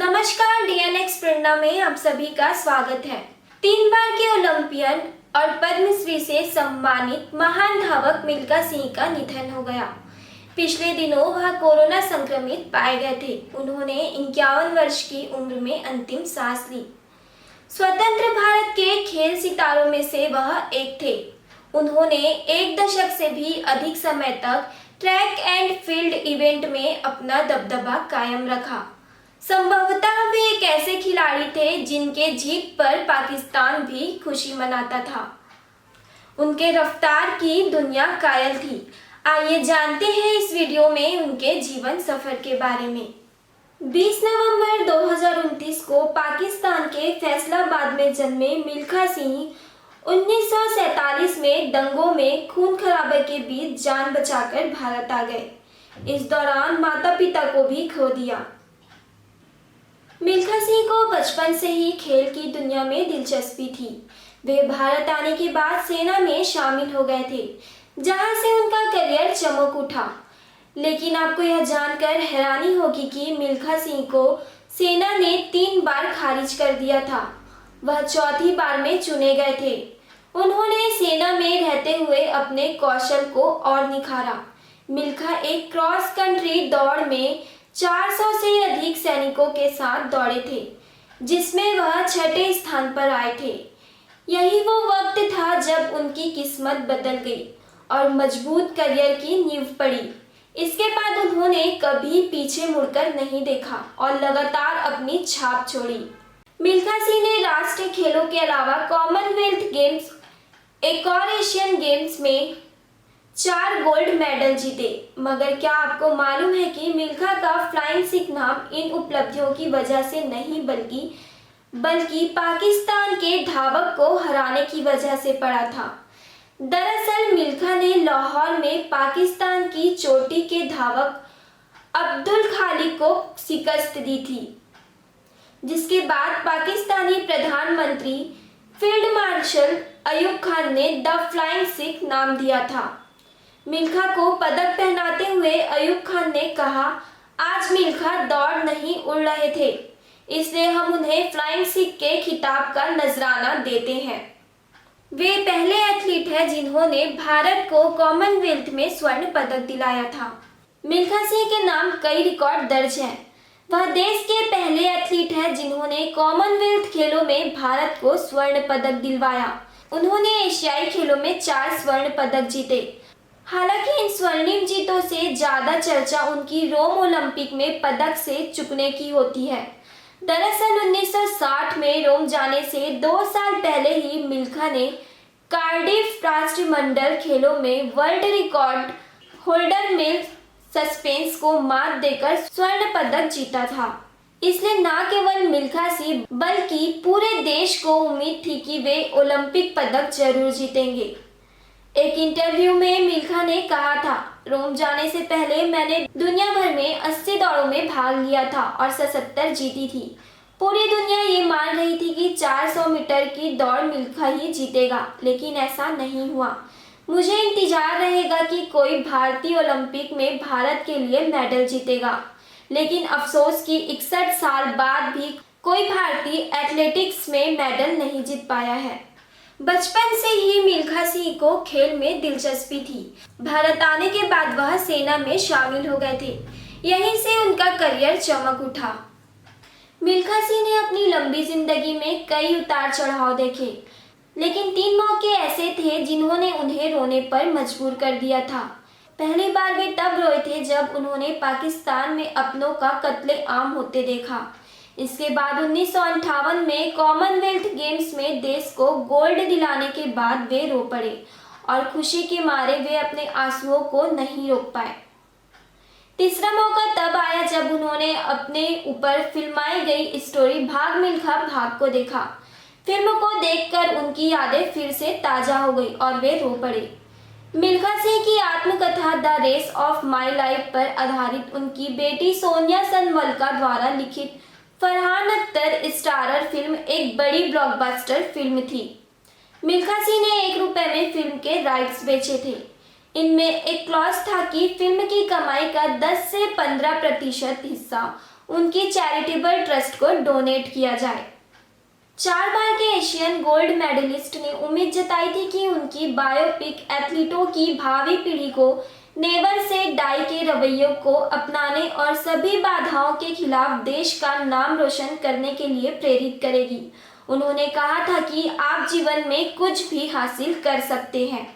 नमस्कार, डीएनएक्स प्रेरणा में आप सभी का स्वागत है। 3 बार के ओलंपियन और पद्मश्री से सम्मानित महान धावक मिल्खा सिंह का निधन हो गया। पिछले दिनों वह कोरोना संक्रमित पाए गए थे। उन्होंने 51 वर्ष की उम्र में अंतिम सांस ली। स्वतंत्र भारत के खेल सितारों में से वह एक थे। उन्होंने 1 दशक से भी अधिक समय तक ट्रैक एंड फील्ड इवेंट में अपना दबदबा कायम रखा। संभवतः वे एक ऐसे खिलाड़ी थे जिनके जीत पर पाकिस्तान भी खुशी मनाता था। उनके रफ्तार की दुनिया कायल थी। आइए जानते हैं इस वीडियो में उनके जीवन सफर के बारे में। 20 नवंबर 2029 को पाकिस्तान के फैसलाबाद में जन्मे मिल्खा सिंह 1947 में दंगों में खून खराबे के बीच जान बचाकर भारत आ गए। इस दौरान माता पिता को भी खो दिया। मिल्खा सिंह को बचपन से ही खेल की दुनिया में दिलचस्पी थी। वे भारत आने के बाद सेना में शामिल हो गए थे, जहां से उनका करियर चमक उठा। लेकिन आपको यह जानकर हैरानी होगी कि मिल्खा सिंह को सेना ने 3 बार खारिज कर दिया था। वह चौथी बार में चुने गए थे। उन्होंने सेना में रहते हुए अपने कौशल को और निखारा। मिल्खा एक क्रॉस कंट्री दौड़ में 400 से अधिक सैनिकों के साथ दौड़े थे, जिसमें वह 6ठे स्थान पर आए थे। यही वो वक्त था जब उनकी किस्मत बदल गई और मजबूत करियर की नींव पड़ी। इसके बाद उन्होंने कभी पीछे मुड़कर नहीं देखा और लगातार अपनी छाप छोड़ी। मिल्खा सिंह ने राष्ट्रीय खेलों के अलावा कॉमनवेल्थ गेम्स, एक और एशियन गेम्स में 4 गोल्ड मेडल जीते। मगर क्या आपको मालूम है कि मिल्खा का फ्लाइंग सिख नाम इन उपलब्धियों की वजह से नहीं बल्कि पाकिस्तान के धावक को हराने की वजह से पड़ा था। दरअसल मिल्खा ने लाहौर में पाकिस्तान की चोटी के धावक अब्दुल खालिक को शिकस्त दी थी, जिसके बाद पाकिस्तानी प्रधानमंत्री फील्ड मार्शल अयूब खान ने द फ्लाइंग सिख नाम दिया था। मिल्खा को पदक पहनाते हुए अयूब खान ने कहा, आज मिल्खा दौड़ नहीं उड़ रहे थे, इसलिए हम उन्हें फ्लाइंग सिख के खिताब का नजराना देते हैं। वे पहले एथलीट हैं जिन्होंने भारत को कॉमनवेल्थ में स्वर्ण पदक दिलाया था। मिल्खा सिंह के नाम कई रिकॉर्ड दर्ज हैं। वह देश के पहले एथलीट हैं जिन्होंने कॉमनवेल्थ खेलों में भारत को स्वर्ण पदक दिलवाया। उन्होंने एशियाई खेलों में 4 स्वर्ण पदक जीते। हालांकि इन स्वर्णिम जीतों से ज्यादा चर्चा उनकी रोम ओलंपिक में पदक से चुकने की होती है। दरअसल 1960 में रोम जाने से 2 साल पहले ही मिल्खा ने कार्डिफ राष्ट्रमंडल खेलों में वर्ल्ड रिकॉर्ड होल्डर मिल सस्पेंस को मात देकर स्वर्ण पदक जीता था। इसलिए न केवल मिल्खा सिंह बल्कि पूरे देश को उम्मीद थी कि वे ओलंपिक पदक जरूर जीतेंगे। एक इंटरव्यू में मिल्खा ने कहा था, रोम जाने से पहले मैंने दुनिया भर में 80 दौड़ों में भाग लिया था और 77 जीती थी। पूरी दुनिया ये मान रही थी कि 400 मीटर की दौड़ मिल्खा ही जीतेगा, लेकिन ऐसा नहीं हुआ। मुझे इंतजार रहेगा कि कोई भारतीय ओलंपिक में भारत के लिए मेडल जीतेगा, लेकिन अफसोस कि 61 साल बाद भी कोई भारतीय एथलेटिक्स में मेडल नहीं जीत पाया है। बचपन से ही मिल्खा सिंह को खेल में दिलचस्पी थी। भारत आने के बाद वह सेना में शामिल हो गए थे। यहीं से उनका करियर चमक उठा। मिल्खा सिंह ने अपनी लंबी जिंदगी में कई उतार चढ़ाव देखे, लेकिन 3 मौके ऐसे थे जिन्होंने उन्हें रोने पर मजबूर कर दिया था। पहली बार वे तब रोए थे जब उन्होंने पाकिस्तान में अपनों का कत्ले-आम होते देखा। इसके बाद 1958 में कॉमनवेल्थ गेम्स में देश को गोल्ड दिलाने के बाद वे रो पड़े और खुशी के मारे वे अपने आंसुओं को नहीं रोक पाए। तीसरा मौका तब आया जब उन्होंने अपने ऊपर फिल्माई गई स्टोरी भाग मिल्खा भाग को देखा। फिल्म को देखकर उनकी यादें फिर से ताजा हो गई और वे रो पड़े। मिल्खा सिंह की आत्मकथा the race of my life पर आधारित उनकी बेटी सोनिया सनवलका द्वारा लिखित फरहान अख्तर स्टारर फिल्म एक बड़ी ब्लॉकबस्टर फिल्म थी। मिल्खा सिंह ने 1 रुपए में फिल्म के राइट्स बेचे थे। इनमें एक क्लॉज था कि फिल्म की कमाई का 10 से 15% हिस्सा उनकी चैरिटेबल ट्रस्ट को डोनेट किया जाए। 4 बार के एशियन गोल्ड मेडलिस्ट ने उम्मीद जताई थी कि उनकी बायोपिक एथलीटों की भावी पीढ़ी को नेवर से डाई के रवैयों को अपनाने और सभी बाधाओं के खिलाफ देश का नाम रोशन करने के लिए प्रेरित करेगी। उन्होंने कहा था कि आप जीवन में कुछ भी हासिल कर सकते हैं।